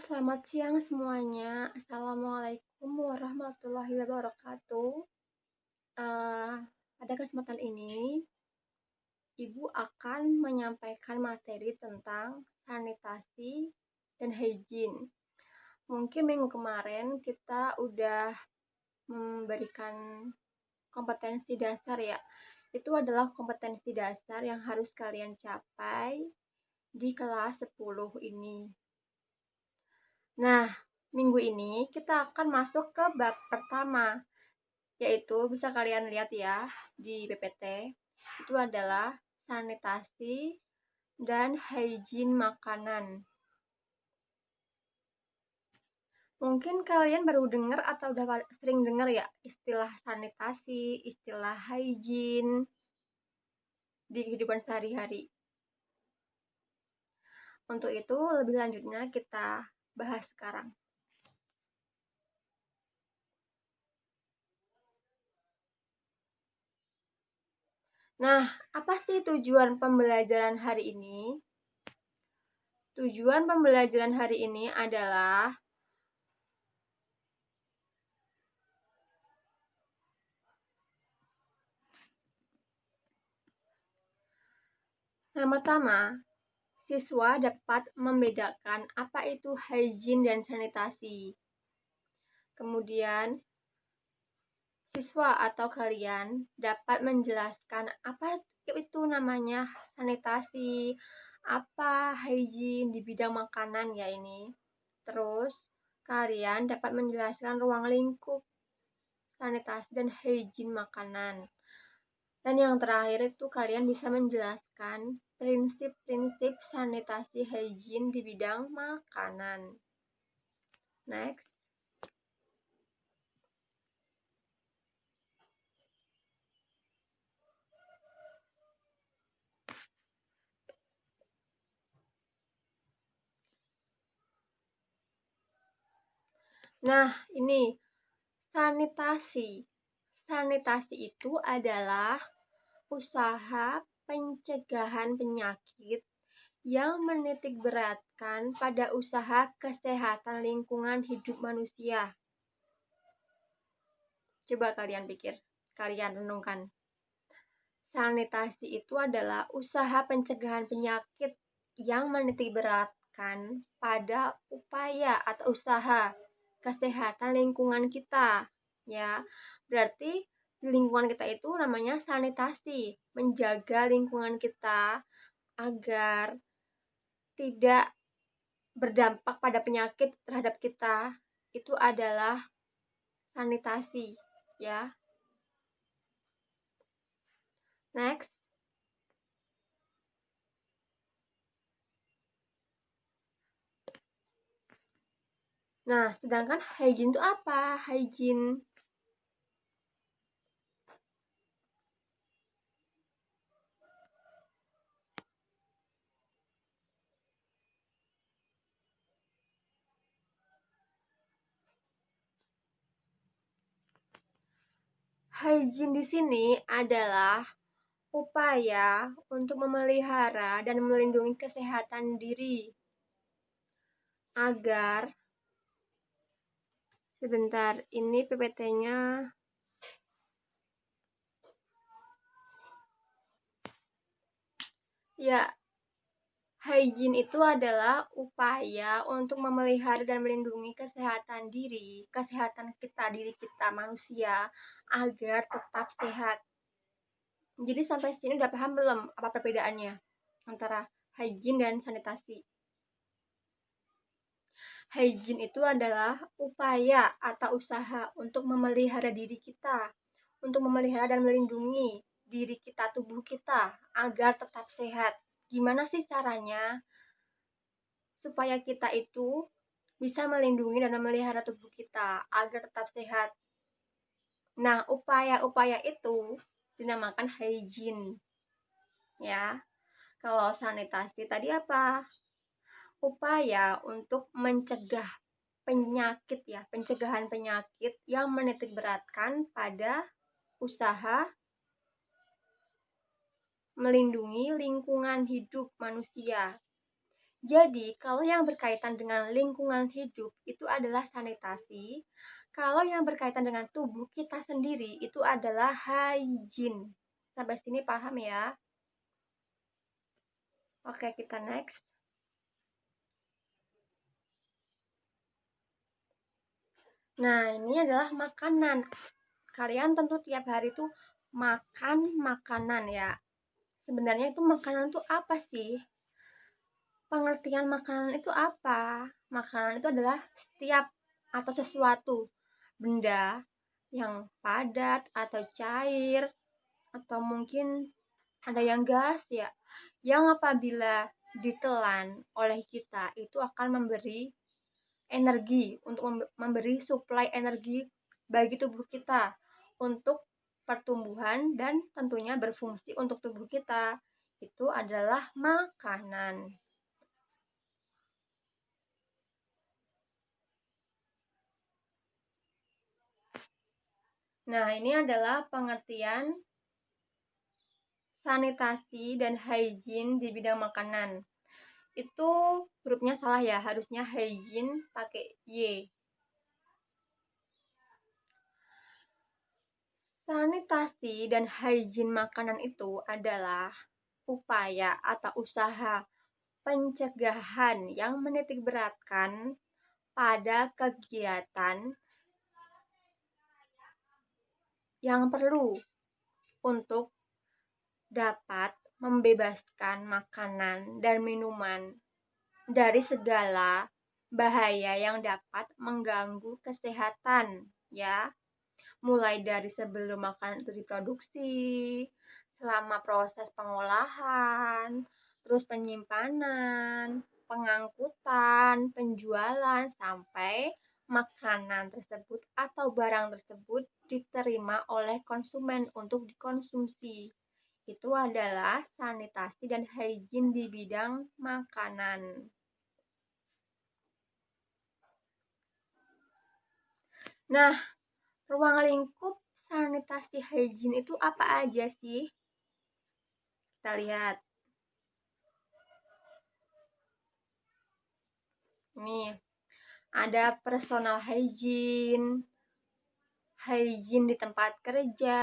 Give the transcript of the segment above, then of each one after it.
Selamat siang semuanya. Assalamualaikum warahmatullahi wabarakatuh. Eh, Pada kesempatan ini, Ibu akan menyampaikan materi tentang sanitasi dan hygiene. Mungkin minggu kemarin kita udah memberikan kompetensi dasar ya. Itu adalah kompetensi dasar yang harus kalian capai di kelas 10 ini. Nah, minggu ini kita akan masuk ke bab pertama, yaitu bisa kalian lihat ya di PPT, itu adalah sanitasi dan hygiene makanan. Mungkin kalian baru dengar atau udah sering dengar ya istilah sanitasi, istilah hygiene di kehidupan sehari-hari. Untuk itu lebih lanjutnya kita bahas sekarang. Nah, apa sih tujuan pembelajaran hari ini? Tujuan pembelajaran hari ini adalah yang pertama, siswa dapat membedakan apa itu hygiene dan sanitasi. Kemudian, siswa atau kalian dapat menjelaskan apa itu namanya sanitasi, apa hygiene di bidang makanan ya ini. Terus, kalian dapat menjelaskan ruang lingkup sanitasi dan hygiene makanan. Dan yang terakhir itu kalian bisa menjelaskan prinsip-prinsip sanitasi hygiene di bidang makanan. Next. Nah, ini sanitasi. Sanitasi itu adalah usaha pencegahan penyakit yang menitikberatkan pada usaha kesehatan lingkungan hidup manusia. Coba kalian pikir, kalian renungkan. Sanitasi itu adalah usaha pencegahan penyakit yang menitikberatkan pada upaya atau usaha kesehatan lingkungan kita, ya. Berarti di lingkungan kita itu namanya sanitasi, menjaga lingkungan kita agar tidak berdampak pada penyakit terhadap kita. Itu adalah sanitasi, ya. Next. Nah, sedangkan hygiene itu apa? Hygiene hygiene di sini adalah upaya untuk memelihara dan melindungi kesehatan diri agar sebentar ini PPT-nya ya. Hygiene itu adalah upaya untuk memelihara dan melindungi kesehatan diri, kesehatan diri kita manusia agar tetap sehat. Jadi sampai sini udah paham belum apa perbedaannya antara hygiene dan sanitasi? Hygiene itu adalah upaya atau usaha untuk memelihara diri kita, untuk memelihara dan melindungi diri kita, tubuh kita agar tetap sehat. Gimana sih caranya supaya kita itu bisa melindungi dan memelihara tubuh kita agar tetap sehat? Nah, upaya-upaya itu dinamakan hygiene. Ya. Kalau sanitasi tadi apa? Upaya untuk mencegah penyakit ya, pencegahan penyakit yang menitikberatkan pada usaha melindungi lingkungan hidup manusia. Jadi, kalau yang berkaitan dengan lingkungan hidup itu adalah sanitasi. Kalau yang berkaitan dengan tubuh kita sendiri itu adalah hygiene. Sampai sini paham ya? Oke, kita next. Nah, ini adalah makanan. Kalian tentu tiap hari tuh makan makanan ya. Sebenarnya itu makanan itu apa sih? Pengertian makanan itu apa? Makanan itu adalah setiap atau sesuatu benda yang padat atau cair atau mungkin ada yang gas ya, yang apabila ditelan oleh kita itu akan memberi energi untuk memberi suplai energi bagi tubuh kita untuk pertumbuhan dan tentunya berfungsi untuk tubuh kita. Itu adalah makanan. Nah, ini adalah pengertian sanitasi dan hygiene di bidang makanan. Itu hurufnya salah ya, harusnya hygiene pakai Y. Sanitasi dan hygiene makanan itu adalah upaya atau usaha pencegahan yang menitikberatkan pada kegiatan yang perlu untuk dapat membebaskan makanan dan minuman dari segala bahaya yang dapat mengganggu kesehatan ya, mulai dari sebelum makanan itu diproduksi, selama proses pengolahan, terus penyimpanan, pengangkutan, penjualan, sampai makanan tersebut atau barang tersebut diterima oleh konsumen untuk dikonsumsi. Itu adalah sanitasi dan hygiene di bidang makanan. Nah, ruang lingkup sanitasi hygiene itu apa aja sih? Kita lihat. Nih, ada personal hygiene, hygiene di tempat kerja,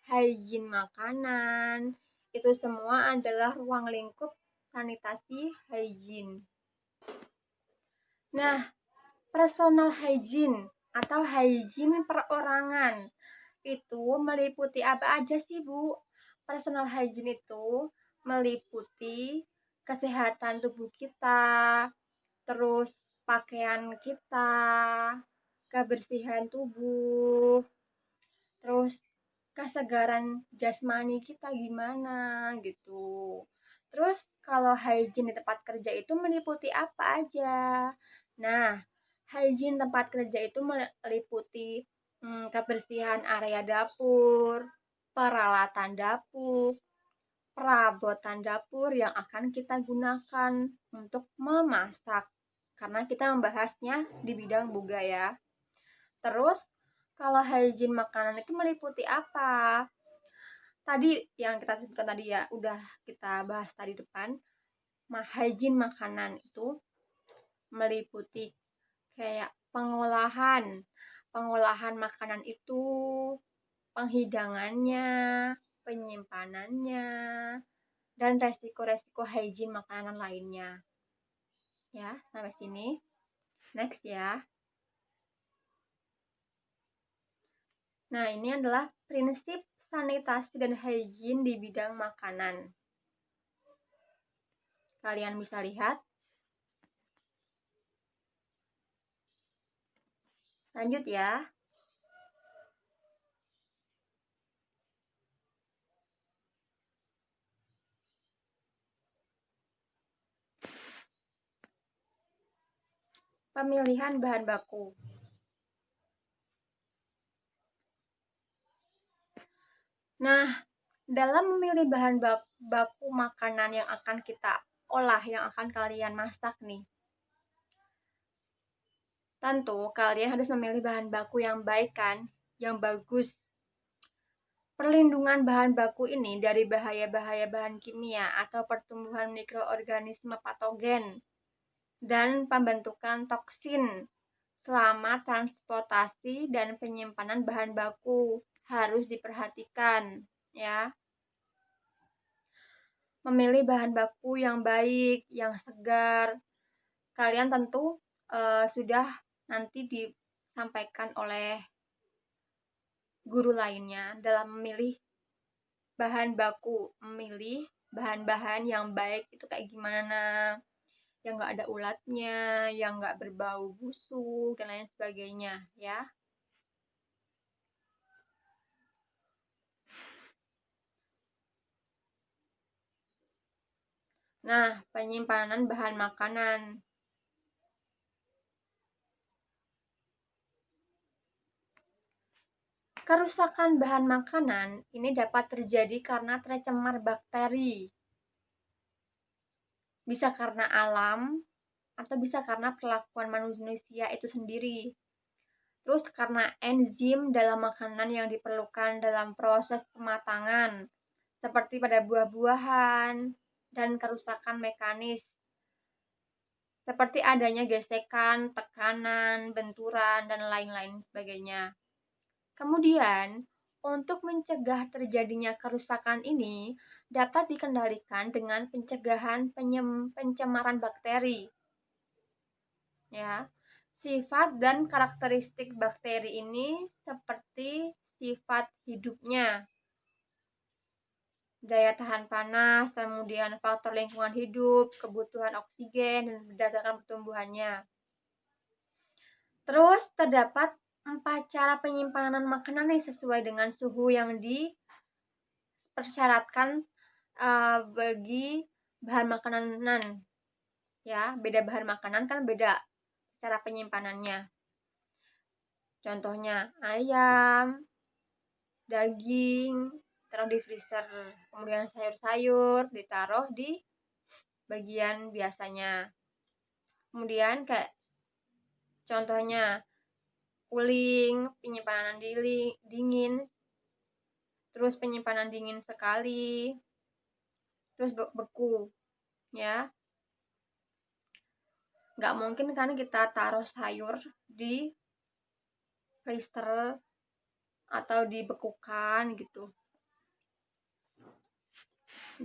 hygiene makanan. Itu semua adalah ruang lingkup sanitasi hygiene. Nah, personal hygiene atau hygiene perorangan itu meliputi apa aja sih, Bu? Personal hygiene itu meliputi kesehatan tubuh kita, terus pakaian kita, kebersihan tubuh, terus kesegaran jasmani kita gimana gitu. Terus kalau hygiene di tempat kerja itu meliputi apa aja? Nah, hygiene tempat kerja itu meliputi kebersihan area dapur, peralatan dapur, perabotan dapur yang akan kita gunakan untuk memasak. Karena kita membahasnya di bidang budaya. Terus, kalau hygiene makanan itu meliputi apa? Tadi yang kita sebutkan tadi ya, udah kita bahas tadi depan. Hygiene makanan itu meliputi kayak pengolahan makanan itu, penghidangannya, penyimpanannya, dan resiko-resiko hygiene makanan lainnya. Ya, sampai sini. Next ya. Nah, ini adalah prinsip sanitasi dan hygiene di bidang makanan. Kalian bisa lihat. Lanjut ya. Pemilihan bahan baku. Nah, dalam memilih bahan baku makanan yang akan kita olah, yang akan kalian masak nih, tentu kalian harus memilih bahan baku yang baik kan, yang bagus. Perlindungan bahan baku ini dari bahaya-bahaya bahan kimia atau pertumbuhan mikroorganisme patogen dan pembentukan toksin selama transportasi dan penyimpanan bahan baku harus diperhatikan ya. Memilih bahan baku yang baik, yang segar. Kalian tentu sudah nanti disampaikan oleh guru lainnya dalam memilih bahan baku, memilih bahan-bahan yang baik itu kayak gimana, yang nggak ada ulatnya, yang nggak berbau busuk, dan lain sebagainya ya. Nah, penyimpanan bahan makanan. Kerusakan bahan makanan ini dapat terjadi karena tercemar bakteri. Bisa karena alam atau bisa karena perlakuan manusia itu sendiri. Terus karena enzim dalam makanan yang diperlukan dalam proses pematangan, seperti pada buah-buahan dan kerusakan mekanis, seperti adanya gesekan, tekanan, benturan, dan lain-lain sebagainya. Kemudian, untuk mencegah terjadinya kerusakan ini dapat dikendalikan dengan pencegahan pencemaran bakteri. Ya, sifat dan karakteristik bakteri ini seperti sifat hidupnya, daya tahan panas, kemudian faktor lingkungan hidup, kebutuhan oksigen, dan berdasarkan pertumbuhannya. Terus terdapat 4 cara penyimpanan makanan yang sesuai dengan suhu yang dipersyaratkan bagi bahan makanan. Ya, beda bahan makanan kan beda cara penyimpanannya. Contohnya ayam, daging, taruh di freezer. Kemudian sayur-sayur ditaruh di bagian biasanya. Kemudian kayak contohnya cooling, penyimpanan dingin, terus penyimpanan dingin sekali, terus beku ya. Nggak mungkin kan kita taruh sayur di freezer atau dibekukan gitu.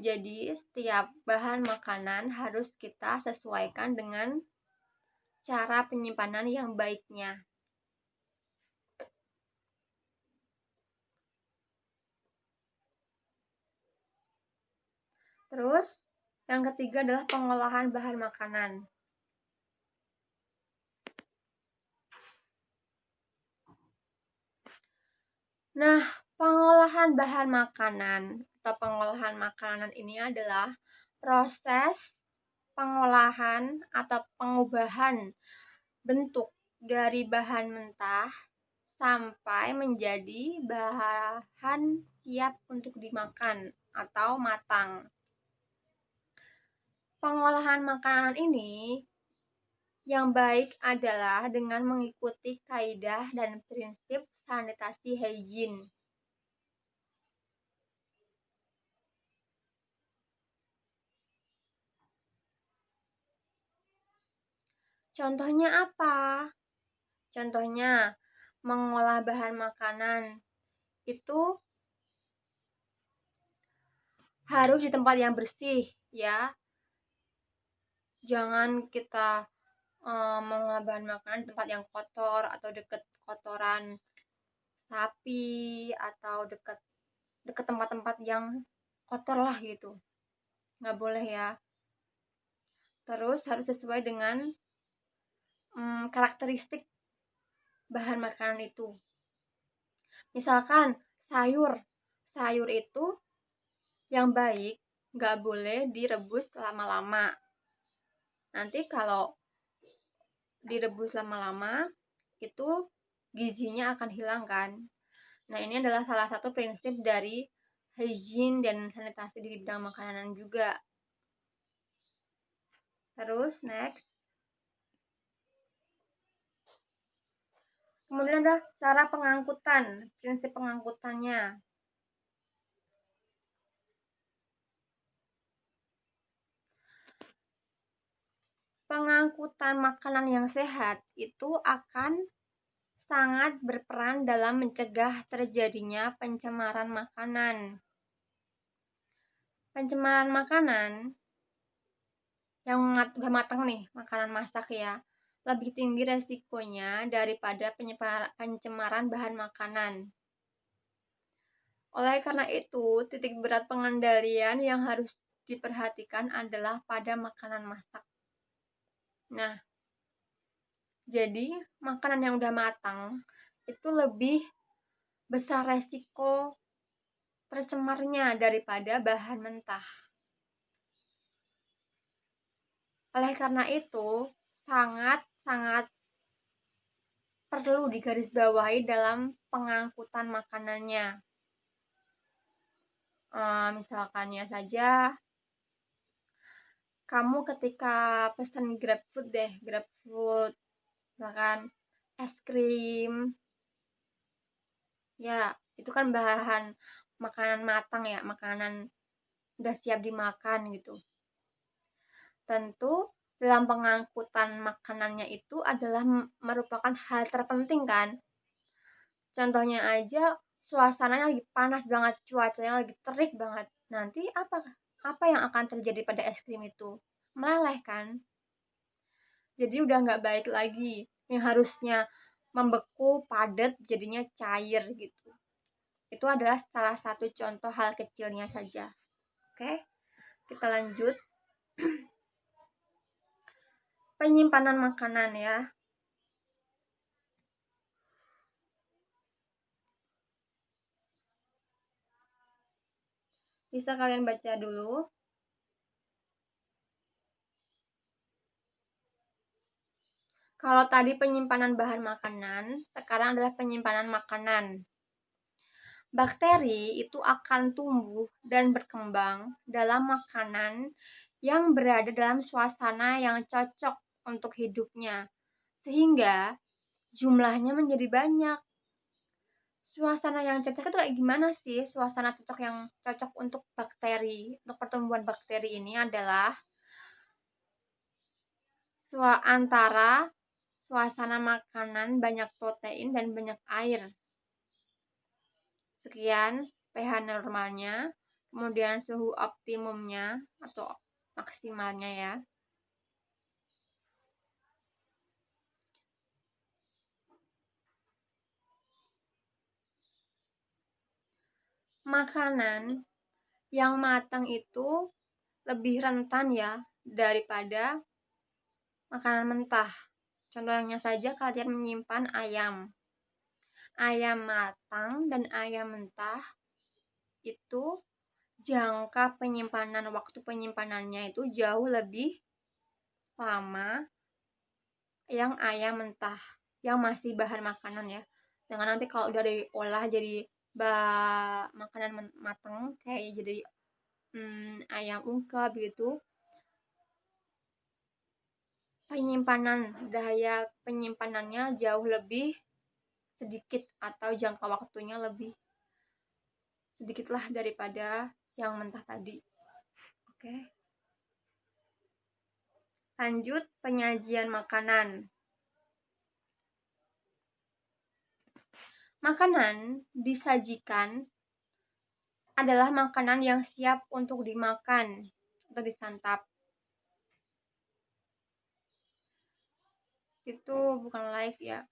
Jadi setiap bahan makanan harus kita sesuaikan dengan cara penyimpanan yang baiknya. Terus yang ketiga adalah pengolahan bahan makanan. Nah, pengolahan bahan makanan atau pengolahan makanan ini adalah proses pengolahan atau pengubahan bentuk dari bahan mentah sampai menjadi bahan siap untuk dimakan atau matang. Pengolahan makanan ini yang baik adalah dengan mengikuti kaidah dan prinsip sanitasi hygiene. Contohnya apa? Contohnya, mengolah bahan makanan itu harus di tempat yang bersih ya. Jangan kita mengolah bahan makanan di tempat yang kotor atau dekat kotoran sapi atau dekat tempat-tempat yang kotor lah gitu. Nggak boleh ya. Terus harus sesuai dengan karakteristik bahan makanan itu. Misalkan sayur itu yang baik nggak boleh direbus lama-lama. Nanti kalau direbus lama-lama itu gizinya akan hilang kan. Nah, ini adalah salah satu prinsip dari hygiene dan sanitasi di bidang makanan juga. Terus next. Kemudian ada cara pengangkutan, prinsip pengangkutannya. Pengangkutan makanan yang sehat itu akan sangat berperan dalam mencegah terjadinya pencemaran makanan. Pencemaran makanan yang udah matang nih, makanan masak ya, lebih tinggi resikonya daripada pencemaran bahan makanan. Oleh karena itu, titik berat pengendalian yang harus diperhatikan adalah pada makanan masak. Nah, jadi makanan yang udah matang itu lebih besar resiko tercemarnya daripada bahan mentah. Oleh karena itu, sangat-sangat perlu digarisbawahi dalam pengangkutan makanannya. Misalkannya saja, kamu ketika pesan GrabFood, misalkan es krim, ya itu kan bahan makanan matang ya, makanan udah siap dimakan gitu. Tentu dalam pengangkutan makanannya itu adalah merupakan hal terpenting kan. Contohnya aja, suasananya lagi panas banget, cuacanya lagi terik banget. Nanti apa yang akan terjadi pada es krim itu? Meleleh kan? Jadi udah nggak baik lagi. Yang harusnya membeku, padat, jadinya cair gitu. Itu adalah salah satu contoh hal kecilnya saja. Oke, kita lanjut. Penyimpanan makanan ya. Bisa kalian baca dulu. Kalau tadi penyimpanan bahan makanan, sekarang adalah penyimpanan makanan. Bakteri itu akan tumbuh dan berkembang dalam makanan yang berada dalam suasana yang cocok untuk hidupnya, sehingga jumlahnya menjadi banyak. Suasana yang cocok itu kayak gimana sih? Suasana cocok yang cocok untuk bakteri, untuk pertumbuhan bakteri ini adalah antara suasana makanan banyak protein dan banyak air. Sekian pH normalnya, kemudian suhu optimumnya atau maksimalnya ya. Makanan yang matang itu lebih rentan ya daripada makanan mentah. Contohnya saja kalian menyimpan ayam. Ayam matang dan ayam mentah itu waktu penyimpanannya itu jauh lebih lama yang ayam mentah yang masih bahan makanan ya. Dengan nanti kalau udah diolah jadi makanan matang kayak jadi ayam ungkep gitu, daya penyimpanannya jauh lebih sedikit atau jangka waktunya lebih sedikit lah daripada yang mentah tadi. Oke. Lanjut penyajian makanan. Makanan disajikan adalah makanan yang siap untuk dimakan atau disantap. Itu bukan live ya.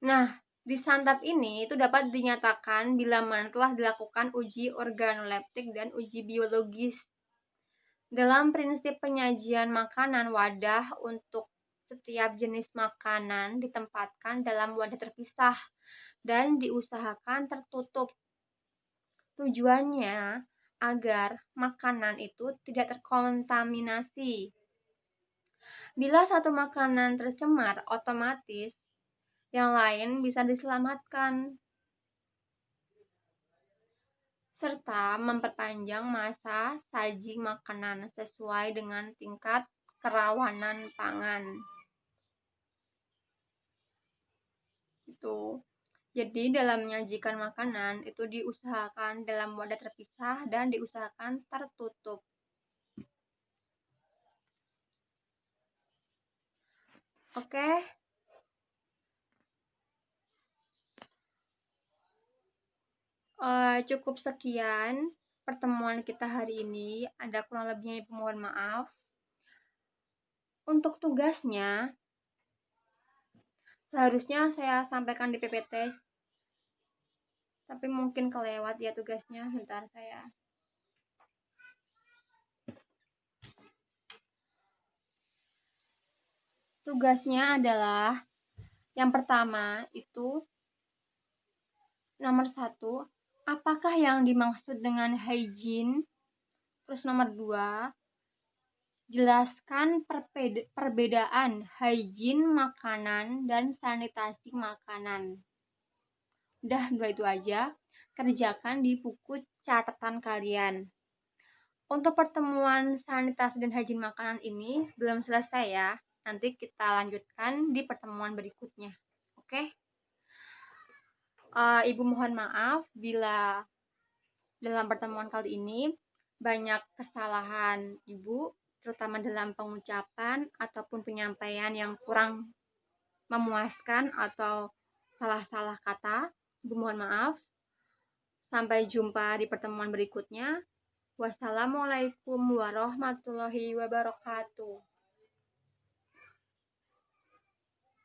Nah, disantap ini itu dapat dinyatakan bila mana telah dilakukan uji organoleptik dan uji biologis. Dalam prinsip penyajian makanan, wadah untuk setiap jenis makanan ditempatkan dalam wadah terpisah dan diusahakan tertutup. Tujuannya agar makanan itu tidak terkontaminasi. Bila satu makanan tercemar, otomatis yang lain bisa diselamatkan, serta memperpanjang masa saji makanan sesuai dengan tingkat kerawanan pangan. Itu. Jadi dalam menyajikan makanan itu diusahakan dalam wadah terpisah dan diusahakan tertutup. Oke. Cukup sekian pertemuan kita hari ini. Ada kurang lebihnya mohon maaf. Untuk tugasnya seharusnya saya sampaikan di PPT, tapi mungkin kelewat ya tugasnya. Bentar saya. Tugasnya adalah yang pertama itu nomor 1, apakah yang dimaksud dengan hygiene? Terus nomor 2, jelaskan perbedaan hygiene makanan dan sanitasi makanan. Udah 2 itu aja. Kerjakan di buku catatan kalian. Untuk pertemuan sanitasi dan hygiene makanan ini belum selesai ya. Nanti kita lanjutkan di pertemuan berikutnya. Oke? Ibu mohon maaf bila dalam pertemuan kali ini banyak kesalahan Ibu, terutama dalam pengucapan ataupun penyampaian yang kurang memuaskan atau salah-salah kata. Ibu mohon maaf. Sampai jumpa di pertemuan berikutnya. Wassalamualaikum warahmatullahi wabarakatuh.